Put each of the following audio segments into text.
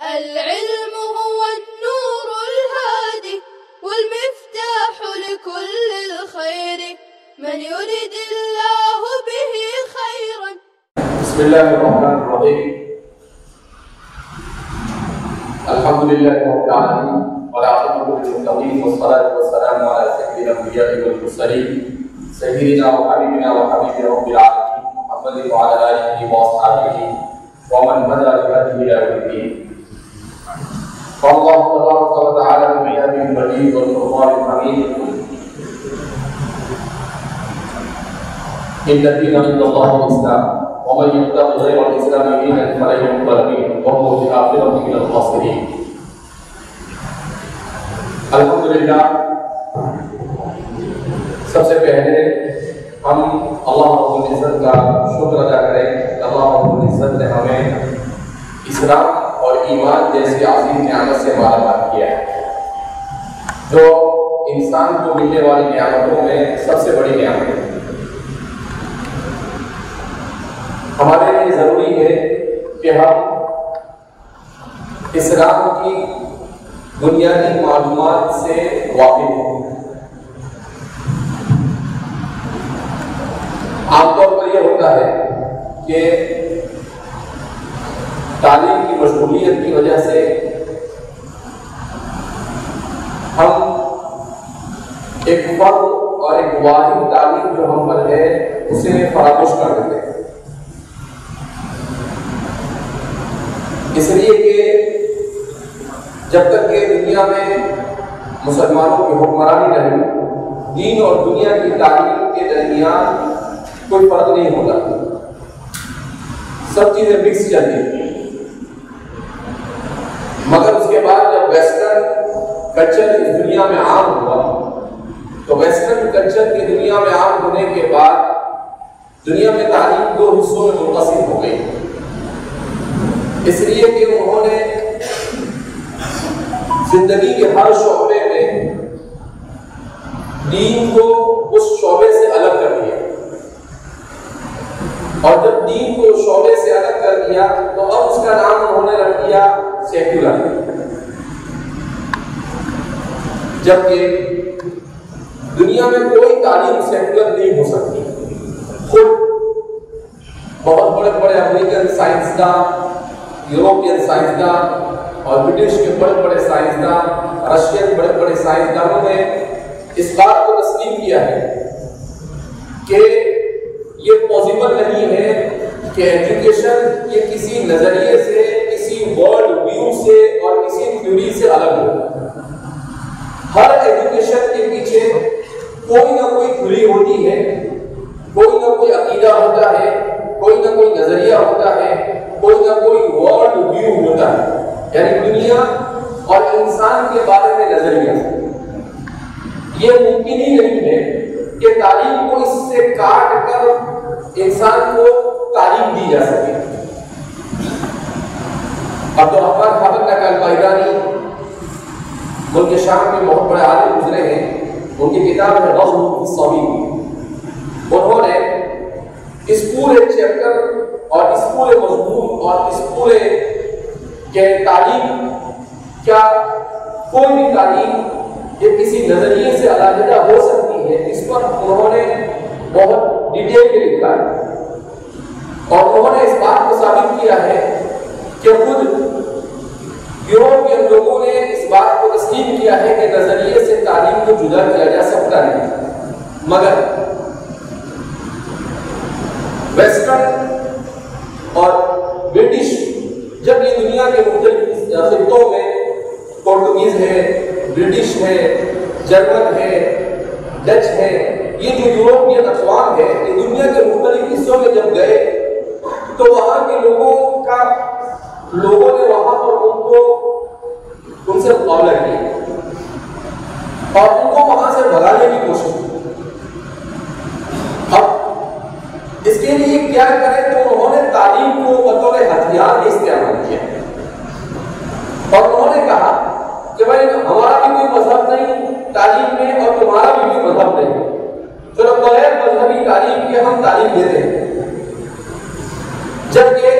العلم هو النور الهادي والمفتاح لكل الخير من يرد الله به خيرا. بسم الله الرحمن الرحيم. الحمد لله رب العالمين والعاقبة للمتقين والصلاة والسلام على سيد الأنبياء والمرسلين سيدنا وحبيبنا وحبيب رب العالمين محمد وعلى آله وأصحابه ومن هدى بهديه إلى يوم الدين. قال الله تبارك وتعالى في كتابه المجيد والقرآن الحميد: إن الدين عند الله الإسلام ومن يبتغي غير الإسلام دينا فلن يقبل منه وهو في الآخرة من الخاسرين. الحمدللہ، سب سے پہلے ہم اللہ رب العزت کا شکر ادا کریں کہ اللہ رب العزت نے ہمیں اسلام اور ایمان جیسی عظیم نعمت سے مالا مال کیا ہے، جو انسان کو ملنے والی نعمتوں میں سب سے بڑی نعمت ہے۔ ہمارے لیے ضروری ہے کہ ہم اسلام کی بنیادی معلومات سے واقف ہوں۔ عام طور پر یہ ہوتا ہے کہ تعلیم کی مشغولیت کی وجہ سے ہم ایک فرد اور ایک واحد تعلیم جو ہم پر ہے اسے فراموش کر دیتے ہیں، اس لیے کہ جب تک کہ دنیا میں مسلمانوں کی حکمرانی رہی، دین اور دنیا کی تعلیم کے درمیان کوئی فرق نہیں ہوتا، سب چیزیں مکس چلتی ہیں۔ مگر اس کے بعد جب ویسٹرن کلچر اس دنیا میں عام ہوا تو ویسٹرن کلچر کی دنیا میں عام ہونے کے بعد دنیا میں تعلیم دو حصوں میں منقسم ہو گئی، اس لیے کہ انہوں نے زندگی کے ہر شعبے میں دین کو اس شعبے سے الگ کر دیا، اور جب دین کو شعبے سے الگ کر دیا تو اب اس کا نام انہوں نے رکھ دیا سیکولر، جبکہ دنیا میں کوئی تعلیم سیکولر نہیں ہو سکتی۔ خود بہت بڑے بڑے امریکن سائنسداں، یوروپین سائنسداں اور برٹش کے بڑے بڑے سائنسداں، رشین بڑے بڑے سائنسدانوں نے اس بات کو تسلیم کیا ہے کہ یہ پاسبل نہیں ہے کہ ایجوکیشن یہ کسی نظریے سے، کسی ورلڈ ویو سے اور کسی تھیوری سے الگ ہو۔ ہر ایجوکیشن کے پیچھے کوئی نہ کوئی تھیوری ہوتی ہے، کوئی نہ کوئی عقیدہ ہوتا ہے، کوئی نہ کوئی نظریہ ہوتا ہے، کوئی نہ کوئی ورلڈ ویو ہوتا ہے، یعنی دنیا اور انسان کے بارے میں نظریہ۔ یہ ممکن ہی نہیں ہے کہ تعلیم کو اس سے کاٹ کر انسان کو تعلیم دی جا سکے۔ عبدالرحمن حافظ الباہرانی ملک شام کے بہت بڑے عالم گزرے ہیں، ان کی کتاب ہے غزو الصبی۔ انہوں نے اس پورے چیپٹر اور اس پورے مضمون اور اس پورے کہ تعلیم کیا کوئی بھی تعلیم یہ کسی نظریے سے علیحدہ ہو سکتی ہے، اس پر انہوں نے بہت ڈیٹیل میں لکھا ہے، اور انہوں نے اس بات کو ثابت کیا ہے کہ خود یورپین لوگوں نے اس بات کو تسلیم کیا ہے کہ نظریے سے تعلیم کو جدا کیا جا سکتا ہے، مگر ویسٹرن اور برٹش جب یہ دنیا کے مختلف خطوں میں پرتگیز ہے، برٹش ہے، جرمن ہے، ڈچ ہے، یہ جو یورپین اقوام ہے، یہ دنیا کے مختلف حصوں میں جب گئے تو وہاں کے لوگوں نے وہاں پر ان سے مقابلہ کیا اور ان کو وہاں سے بھگانے کی کوشش کی۔ اب اس کے لیے کیا کریں تو انہوں نے تعلیم کو بطور ہتھیار استعمال کیا، اور انہوں نے کہا کہ بھائی ہمارا بھی کوئی مذہب نہیں تعلیم میں اور تمہارا بھی کوئی مذہب نہیں، چلو بغیر مذہبی تعلیم کے ہم تعلیم دیتے ہیں۔ جبکہ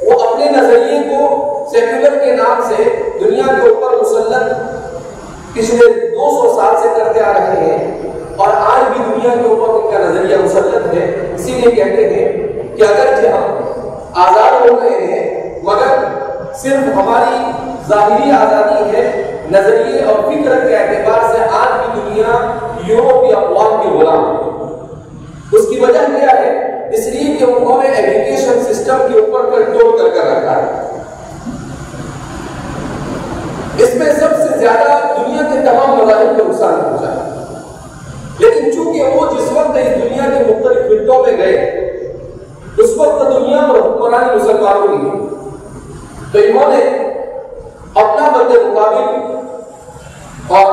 وہ اپنے نظریے کو سیکولر کے نام نام سے دنیا کے اوپر مسلط پچھلے 200 سال سے کرتے آ رہے ہیں، اور آج بھی دنیا کے اوپر ان کا نظریہ مسلط ہے. اسی لیے کہتے ہیں کہ اگرچہ ہم آزاد ہو گئے ہیں مگر صرف ہماری ظاہری آزادی ہے، نظریے اور فکر کے اعتبار سے آج بھی دنیا یورپی اقوام کے غلام ہے. اس کی وجہ کیا ہے؟ اس لیے کہ انہوں نے ایجوکیشن سسٹم کے اوپر کنٹرول کر رکھا ہے. اس میں سب سے زیادہ دنیا کے تمام مذاہب کو نقصان پہنچا ہے. لیکن چونکہ وہ جس وقت اس دنیا کے مختلف خطوں میں گئے اس وقت دنیا پر حکمرانی مسلمانوں کی ہے، تو انہوں نے اپنا بد مقابل اور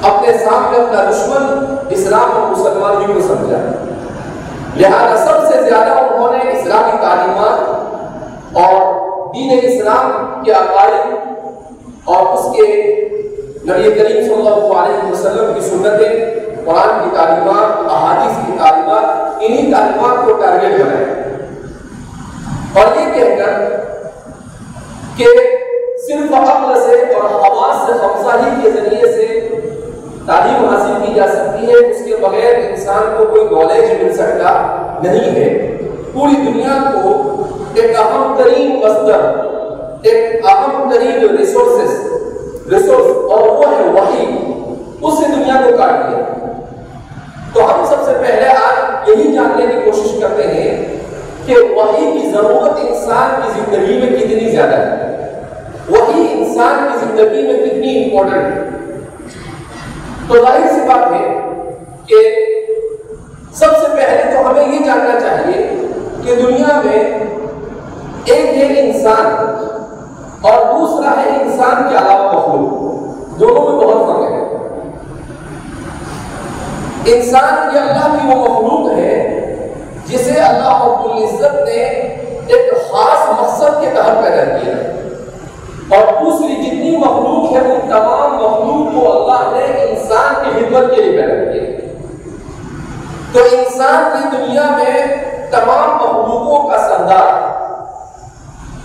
اپنے سامنے اپنا دشمن اسلام اور مسلمان ہی کو سمجھا. لہذا سب سے زیادہ انہوں نے اسلامی تعلیمات اور دین اسلام کے عقائد اور اس کے نبی کریم صلی اللہ علیہ وسلم کی سنتیں، قرآن کی تعلیمات، احادیث کی تعلیمات، انہی تعلیمات کو ٹارگیٹ بنائے اور یہ کہہ کر کہ صرف عقل سے اور حواس سے خمسہ ہی کے ذریعے سے تعلیم حاصل کی جا سکتی ہے، اس کے بغیر انسان کو کوئی نالج مل سکتا نہیں ہے. پوری دنیا کو ایک اہم ترین مصدر، ایک اہم ترین ریسورس اور وہ ہے وحی، اس سے دنیا کو کاٹ دیا. تو ہم سب سے پہلے آج یہی جاننے کی کوشش کرتے ہیں کہ وحی کی ضرورت انسان کی زندگی میں کتنی زیادہ ہے، وحی انسان کی زندگی میں کتنی امپورٹنٹ ہے. تو ظاہر سی بات ہے کہ سب سے پہلے تو ہمیں یہ جاننا چاہیے کہ دنیا میں ایک ہے انسان اور دوسرا ہے انسان کے علاوہ مخلوق. دونوں میں بہت فرق ہے. انسان یہ اللہ کی وہ مخلوق ہے جسے اللہ رب العزت نے ایک خاص مقصد کے تحت پیدا کیا ہے، اور دوسری جتنی مخلوق ہے وہ تمام مخلوق کو اللہ نے انسان کی خدمت کے لیے پیدا کیا ہے. تو انسان کی دنیا میں تمام مخلوقوں کا سردار ہے.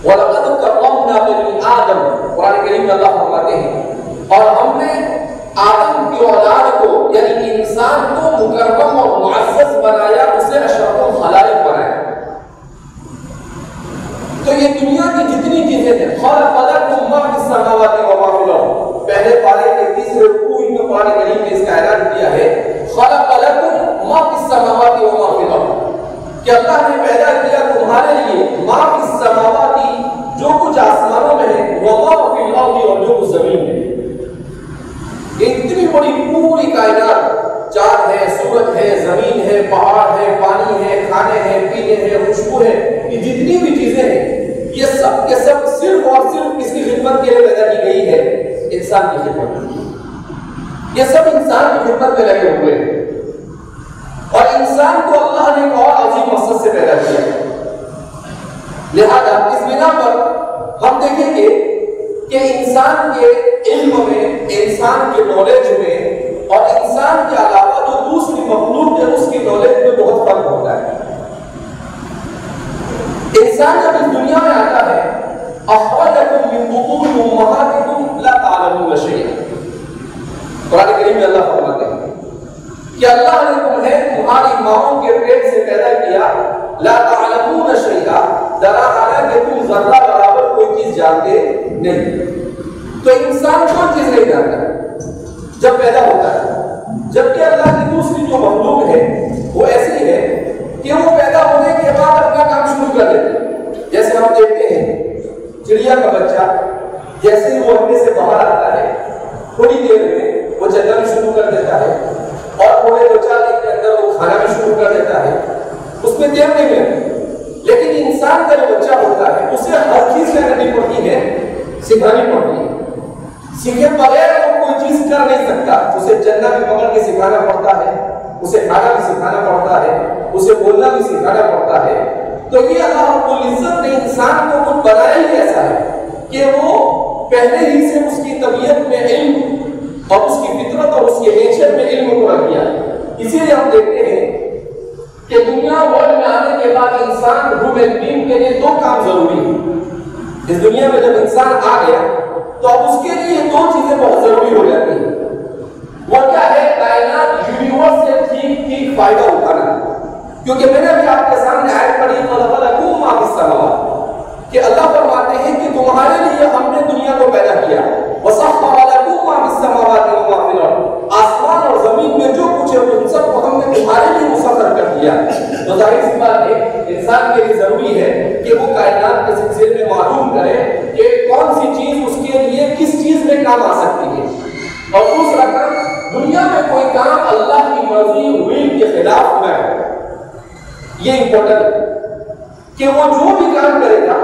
وَلَقَدْ كَرَّمْنَا بَنِي آدَمَ، قرآن کریم میں اللہ فرماتے ہیں اور ہم نے آدم کی اولاد کو یعنی انسان کو مکرم اور معزز بنایا، اسے اشرف الخلائق بنایا. تو یہ دنیا کی جتنی چیزیں ہیں، خلق لکم ما فی السماوات وما فی الارض، پہلے پارے کے تیسرے رکوع میں قرآن کریم نے اس کا اعلان کیا ہے خلق لکم ما فی السماوات وما فی الارض، کہ اللہ نے پیدا کیا تمہارے لیے ما فی السماوات، جو کچھ آسمانوں میں ہے، وما فی الارض، اور جو کچھ زمین میں ہے. اتنی بڑی پوری کائنات، چاند ہے، سورج ہے، زمین ہے، پہاڑ ہے، پانی ہے، کھانے ہیں، پینے ہیں، خوشبو ہے، یہ جتنی بھی چیزیں ہیں یہ سب کے سب صرف اور صرف اس کی خدمت کے لیے پیدا کی گئی ہے، انسان کی خدمت میں. یہ سب انسان کی خدمت میں لگے ہوئے ہیں اور انسان کو اللہ نے ایک اور عظیم مقصد سے پیدا کیا ہے. لہذا اس بنا پر ہم دیکھیں گے کہ انسان کے علم میں، انسان کے نالج میں اور انسان کے علاوہ جو دوسری مخلوق ہے اس کی نالج میں بہت فرق ہوتا ہے. انسان جب اس دنیا میں آتا ہے اخرجکم من بطون امہاتکم لا تعلمون شیئا، قرآن کریم میں اللہ فرماتے ہیں کہ اللہ نے تمہیں تمہاری ماؤں کے پیٹ سے پیدا کیا، لا تعلمون شیئا، ذرا حالانکہ تم ذرہ برابر کوئی چیز جانتے نہیں. تو انسان کوئی چیز نہیں جانتا جب پیدا ہوتا ہے، جبکہ اللہ کی دوسری جو مخلوق ہے وہ ایسی ہے کہ وہ پیدا ہونے کے بعد اپنا کام شروع کر دیتے ہیں. جیسے ہم دیکھتے ہیں چڑیا کا بچہ جیسے ہی وہ انڈے سے باہر آتا ہے تھوڑی دیر میں وہ چلنا بھی شروع کر دیتا ہے اور تھوڑے دو چار دن کے اندر وہ کھانا بھی شروع کر دیتا ہے، اس میں دیر نہیں لگتی. لیکن انسان کا جو بچہ ہوتا ہے اسے ہر چیز کرنی پڑتی ہے، سکھانی پڑتی ہے. سیکھے بغیر وہ کوئی چیز کر نہیں سکتا. اسے چلنا بھی پکڑ کے سکھانا پڑتا ہے، اسے کھانا بھی سکھانا پڑتا ہے، اسے بولنا بھی سکھانا پڑتا ہے. تو یہ اللہ رب العزت نے انسان کو خود بنایا ہی ایسا ہے کہ وہ پہلے ہی سے اس کی طبیعت میں علم اور اس کی فطرت اور اس کے نیچر میں علم کو رکھ دیا. اسی لیے ہم دیکھتے ہیں کہ دنیا ورلڈ میں آنے کے بعد انسان ہیومن بینگ کے لیے دو کام ضروری ہے. اس دنیا میں جب انسان آ گیا تو اب اس کے لیے دو چیزیں بہت ضروری ہو جاتی ہیں. وہ کیا ہے؟ کائنات یونیورس سے ٹھیک فائدہ اٹھانا. کیونکہ میں نے ابھی آپ کے سامنے آیت پڑھی وَلَكُم مَا فِي السَّمَاوَاتِ کہ اللہ فرماتے ہیں کہ تمہارے لیے ہم نے دنیا کو پیدا کیا. وَسَخَّرَ لَكُم مَا فِي السَّمَاوَاتِ وَمَا فِي الْأَرْضِ آسمان اور زمین میں جو کچھ ہے ان سب کو ہم نے تمہارے لیے مسخر کر دیا. تو ظاہر سی بات ہے انسان کے لیے ضروری ہے کہ وہ کائنات کے سلسلے میں معلوم کرے کہ کون سی چیز اس کے لیے کس چیز میں کام آ سکتی ہے. اور دوسرا کام، دنیا میں کوئی کام اللہ کی مرضی ہوئی کے خلاف نہ ہے. یہ امپورٹنٹ ہے کہ وہ جو بھی کام کرے گا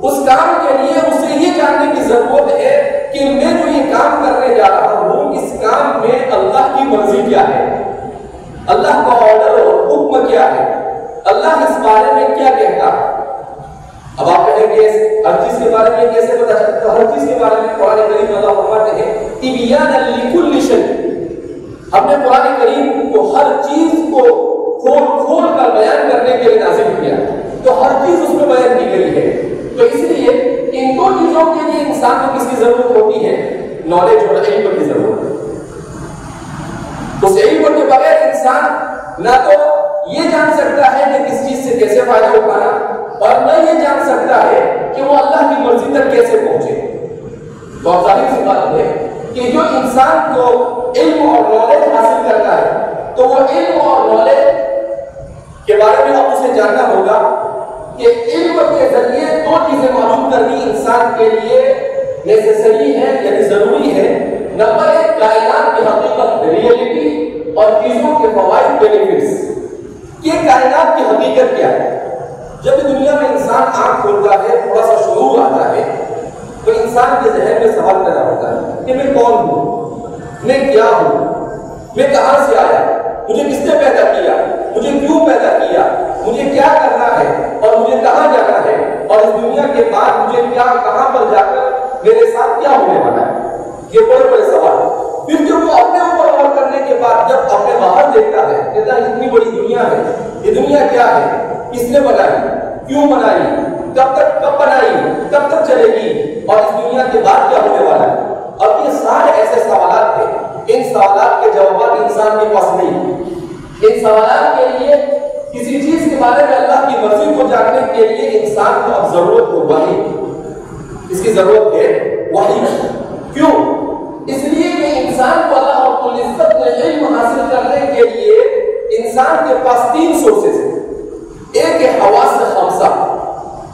اس کام کے لیے اسے یہ جاننے کی ضرورت ہے کہ میں جو یہ کام کرنے جا رہا ہوں اس کام میں اللہ کی مرضی کیا ہے، اللہ کا آرڈر اور حکم کیا ہے، اللہ اس بارے میں کیا کہتا ہے. اب آپ کہیں گے ہر چیز کے بارے میں کیسے پتا چلتا؟ تو ہر چیز کے بارے میں قرآن کریم اللہ فرماتے ہیں تبیانا لکل شیء. ہم نے قرآن کریم کو ہر چیز کو کھول کر بیان کرنے کے لیے نازل کیا، تو ہر چیز اس میں بیان کی گئی ہے. تو اس لیے ان دو چیزوں کے لیے انسان کو کس کی ضرورت ہوتی ہے؟ نالج اور علم کی ضرورت ہے. اس علم کے بغیر انسان نہ تو یہ جان سکتا ہے کہ کس چیز سے کیسے فائدہ اٹھانا، اور نہ یہ جان سکتا ہے کہ وہ اللہ کی مرضی تک کیسے پہنچے. تو اب ظاہر سی بات ہے کہ جو انسان کو علم اور نالج حاصل کرتا ہے تو وہ علم اور نالج کے بارے میں اب اسے جاننا ہوگا کہ علم کے ذریعے دو چیزیں معلوم کرنی انسان کے لیے نیسیسری ہے، یعنی ضروری ہے. نمبر ایک، کائنات کی حقیقت ریئلٹی اور چیزوں کے فوائد بینیفٹس. یہ کائنات کی حقیقت کیا ہے؟ جب دنیا میں انسان آنکھ کھولتا ہے، تھوڑا سا شعور آتا ہے، تو انسان کے ذہن میں سوال پیدا ہوتا ہے کہ میں کون ہوں، میں کیا ہوں، میں کہاں سے آیا، مجھے کس نے پیدا کیا، مجھے کیوں پیدا کیا، مجھے کیا کرنا ہے اور مجھے کہاں جانا ہے، اور اس دنیا کے بعد مجھے کیا، کہاں پر جا کر میرے ساتھ کیا ہونے والا ہے. یہ بڑے بڑے سوال. پھر جب وہ اپنے اوپر غور کرنے کے بعد جب اپنے باہر دیکھتا ہے کہتا ہے اتنی بڑی دنیا ہے، یہ دنیا کیا ہے، کس نے بنائی، کیوں بنائی، کب بنائی، کب تک چلے گی، اور اس دنیا کے بعد کیا ہونے والا ہے. اب یہ سارے ایسے سوالات تھے، ان سوالات کے جوابات انسان کے پاس نہیں. ان سوالات کے لیے کسی چیز کے بارے میں اللہ کی مرضی کو جاننے کے لیے انسان کو اب ضرورت ہو وحی. اس کی ضرورت ہے وحی. کیوں؟ اس لیے کہ انسان کو اللہ رب العزت نے علم حاصل کرنے کے لیے انسان کے پاس تین سورسز ہیں. ایک ہے حواس خمسہ.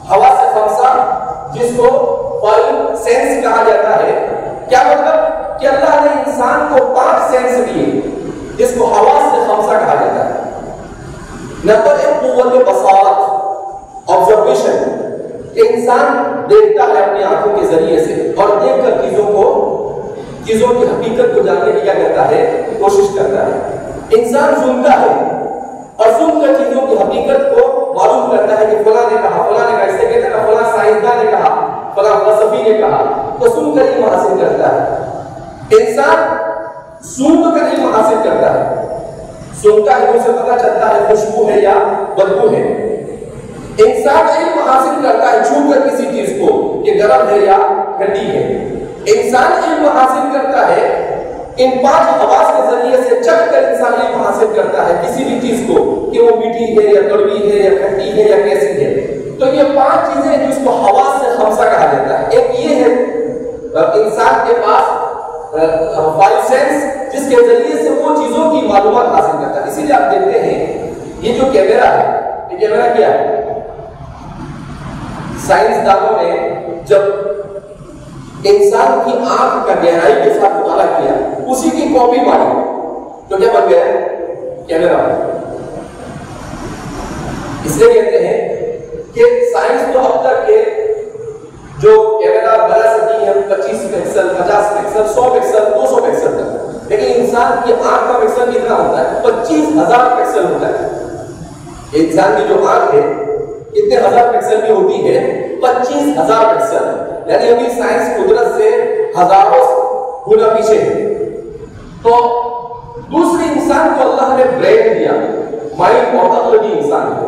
حواس خمسہ جس کو فائیو سینس کہا جاتا ہے. کیا مطلب؟ کہ اللہ نے انسان کو 5 سینس دیے جس کو حواس خمسہ کہا جاتا ہے. نمبر ایک قوت بصارت، آبزرویشن، کہ انسان دیکھتا ہے اپنی آنکھوں کے ذریعے سے اور دیکھ کر چیزوں کی حقیقت کو جاننے کی کیا کرتا ہے، کوشش کرتا ہے. انسان سنتا ہے اور سن کر چیزوں کی حقیقت کو معلوم کرتا ہے کہ فلاں نے کہا، فلاں نے کہا، اسے کہتے ہیں فلاں سائنسدان نے کہا، فلاں فلسفی نے کہا، تو سن کر علم حاصل کرتا ہے. انسان سن کر علم حاصل کرتا ہے. سنتا ہے تو اسے پتہ چلتا ہے خوشبو ہے یا بدبو ہے. انسان علم حاصل کرتا ہے چھو کر کسی چیز کو کہ گرم ہے یا ٹھنڈی ہے. انسان علم حاصل کرتا ہے ان 5 حواس کے ذریعے سے چکھ کر انسان علم حاصل کرتا ہے کسی بھی چیز کو کہ وہ میٹھی ہے یا کڑوی ہے یا کھٹی ہے یا کیسی ہے. تو یہ 5 چیزیں ہیں جس کو حواس سے خمسہ کہا جاتا ہے. ایک یہ ہے انسان کے پاس 5 سینس جس کے ذریعے سے وہ چیزوں کی معلومات حاصل کرتا ہے. اسی لیے آپ دیکھتے ہیں یہ جو کیمرہ ہے، یہ کیمرہ کیا ہے؟ سائنسدانوں نے جب انسان کی آنکھ کا گہرائی کے ساتھ مطالعہ کیا، اسی کی کاپی ماری تو کیا بن گیا؟ کیمرہ. اس لیے کہتے ہیں کہ سائنس تو اب تک کے جو کیمرہ بنا سکی ہے 25 پکسل، 50 پکسل، 100 پکسل، 200 پکسل تک، لیکن انسان کی آنکھ کا پکسل کتنا ہوتا ہے؟ 25,000 پکسل ہوتا ہے. انسان کی جو آنکھ ہے کتنے ہزار پکسل کی ہوتی ہے؟ 25,000 پکسل. یعنی ابھی سائنس قدرت سے ہزاروں گنا پیچھے ہے. تو دوسری انسان کو اللہ نے برین دیا، مائنڈ اور عقل دی انسان کو،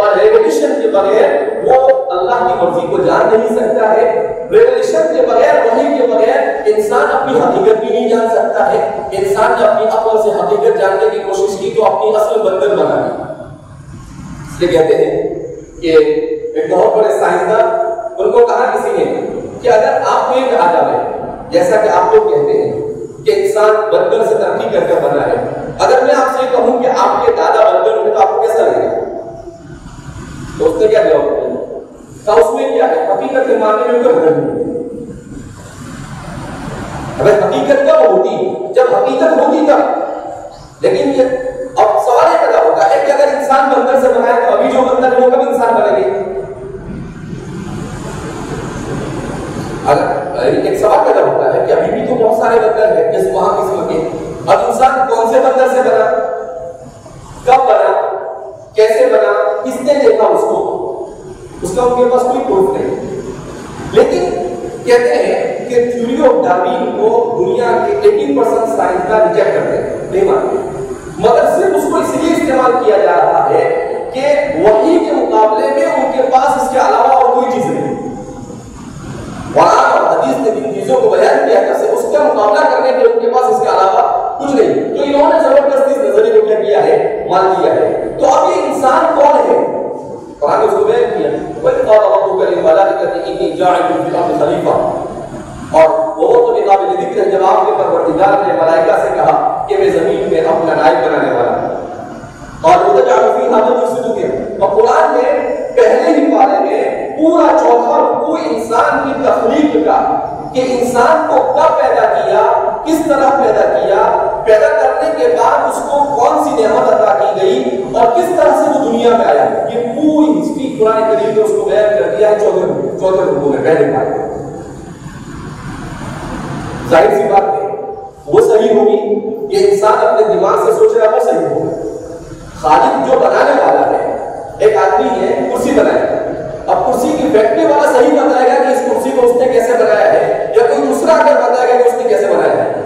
اور ریولیوشن کے بغیر وہ اللہ کی مرضی کو جان نہیں سکتا ہے. ریولیوشن کے بغیر، وحی کے بغیر انسان اپنی حقیقت بھی نہیں جان سکتا ہے. انسان نے اپنی عقل سے حقیقت جاننے کی کوشش کی تو اپنی اصل بندر بنا لی. اس لیے کہتے ہیں کہ ایک بہت بڑے سائنسدان، ان کو کہا کسی نے کہ اگر آپ کو یہ کہا جائے جیسا کہ آپ لوگ کہتے ہیں کہ انسان بندر سے ترقی کر کے بنا ہے، اگر میں آپ سے کہوں کہ آپ کے دادا بندر ہوئے تو آپ کو کیسا لگے گا؟ تو اس نے کیا جواب دیا؟ کہا اس میں کیا ہے، حقیقت کے معنی میں کوئی حرج نہیں. اگر حقیقت کب ہوتی؟ جب حقیقت ہوتی تب. لیکن یہ اب سوال یہ پیدا ہوتا ہے کہ اگر انسان بندر سے بنا ہے تو ابھی جو بندر ہے وہ کب انسان بنے گے؟ ایک سوال پیدا ہوتا ہے کہ ابھی بھی تو بہت سارے بندر ہیں جیسے وہاں قسم کے. اب انسان کون سے بندر سے بنا، کب بنا، کیسے بنا، کس نے دیکھا اس کو، اس کا ان کے پاس کوئی پروف نہیں. لیکن کہتے ہیں کہ تھیوری آف ڈارون کو دنیا کے 80% سائنسدان ریجیکٹ کرتے ہیں، نہیں مانتے، مگر صرف اس کو اس لیے استعمال کیا جا رہا ہے کہ وحی کے مقابلے میں ان کے پاس اس کے علاوہ اور کوئی چیز نہیں. قرآن اور حدیث نے جن چیزوں کو بیان کیا ہے اس کا مقابلہ کرنے کے ان کے پاس اس کے علاوہ کچھ نہیں. تو انہوں نے زبردستی اس نظریے کو کیا کیا ہے، مان لیا ہے. تو اب یہ انسان کون ہے؟ قرآن نے اس کو بیان کیا، وَإِذْ قَالَ رَبُّكَ لِلْمَلَائِكَةِ إِنِّي جَاعِلٌ فِي الْأَرْضِ خَلِيفَةً. اور وہ تو قابل ذکر ہے جب آپ کے پروردگار نے ملائکہ سے کہا کہ میں زمین میں اپنا نائب بنانے والا ہوں. اور وَتَجْعَلُ فِيهَا مَن يُفْسِدُ فِيهَا. اور قرآن نے پہلے ہی پارے میں پورا چوتھا رکوع انسان کی تخلیق کا، کہ انسان کو کب پیدا کیا، کس طرح پیدا کیا، پیدا کرنے کے بعد اس کو کون سی نعمت عطا کی گئی اور کس طرح سے وہ دنیا میں آیا، یہ پوری ہسٹری قرآن کریم نے اس کو بیان کر دیا ہے چوتھے رکوع میں پہلے پارے میں. ظاہر سی بات ہے وہ صحیح ہوگی کہ انسان اپنے دماغ سے سوچ رہا ہے وہ صحیح ہوگا. خالق جو بنانے والا ہے، ایک آدمی ہے کرسی بنائے، اب کرسی کی فیکٹری والا صحیح بتائے گا کہ اس کرسی کو اس نے کیسے بنایا ہے، یا کوئی دوسرا اگر بتائے گا کہ اس نے کیسے بنایا ہے،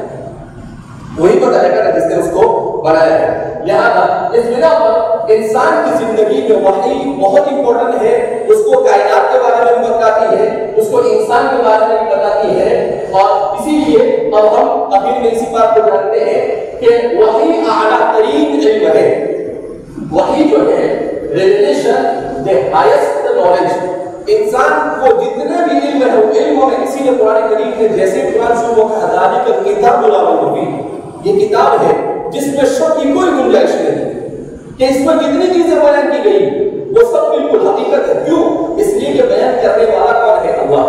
وہی بتائے گا جس نے اس کو بنایا ہے. لہذا اس بنا پر انسان کی زندگی میں وحی بہت امپورٹنٹ ہے. اس کو کائنات کے بارے میں بھی بتاتی ہے، اس کو انسان کے بارے میں بھی بتاتی ہے. اور اسی لیے اب ہم اخیر میں اسی بات کو جانتے ہیں کہ وحی اعلیٰ ترین علم ہے. وحی جو ہے ریویلیشن دی ہائیسٹ نالج. انسان کو جتنے بھی علم ہے وہ علموں میں، اسی لیے قرآن کریم نے جیسے قرآن شروع کا ذالک الکتاب لا ریب فیہ، یہ کتاب ہے جس میں شک کی کوئی گنجائش نہیں کہ اس میں جتنی چیزیں بیان کی گئی وہ سب بالکل حقیقت ہے. کیوں؟ اس لیے کہ بیان کرنے والا کون ہے؟ اللہ،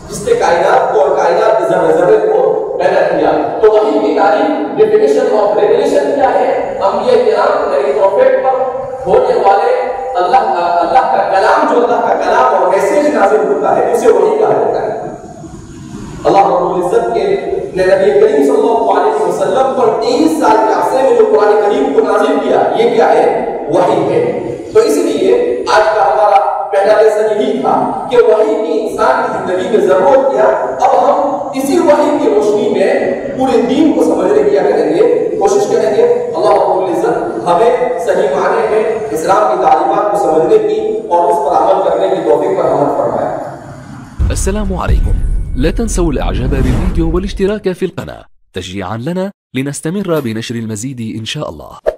جس نے کائنات کو اور کائنات کے ذرے ذرے کو پیدا کیا. تو وحی کی تعریف ڈیفینیشن آف ریویلیشن کیا ہے؟ انبیاء کرام یعنی پروفیٹ پر ہونے والے اللہ کا کلام، جو اللہ کا کلام اور میسج نازل ہوتا ہے اسے وحی کہا جاتا ہے. اللہ رب العزت کے نے نبی کریم صلی اللہ علیہ وسلم پر 23 سال کے عرصے میں جو قرآن کریم کو نازل کیا، یہ کیا ہے؟ وحی ہے. تو اس لیے آج کا ہمارا پہلا لیسن یہی تھا کہ وحی کی انسان کی زندگی میں ضرورت کیا. اب ہم اسی وحی کی روشنی میں پورے دین کو سمجھنے کی کریں گے، کوشش کریں گے. اللہ رب العزت ہمیں صحیح معنی میں اسلام کی تعلیمات کو سمجھنے کی اور اس پر عمل کرنے کی توفیق پر عمل فرمائے. السلام عليكم. لا تنسوا الاعجاب بالفيديو والاشتراك في القناة تشجيعا لنا لنستمر بنشر المزيد إن شاء الله.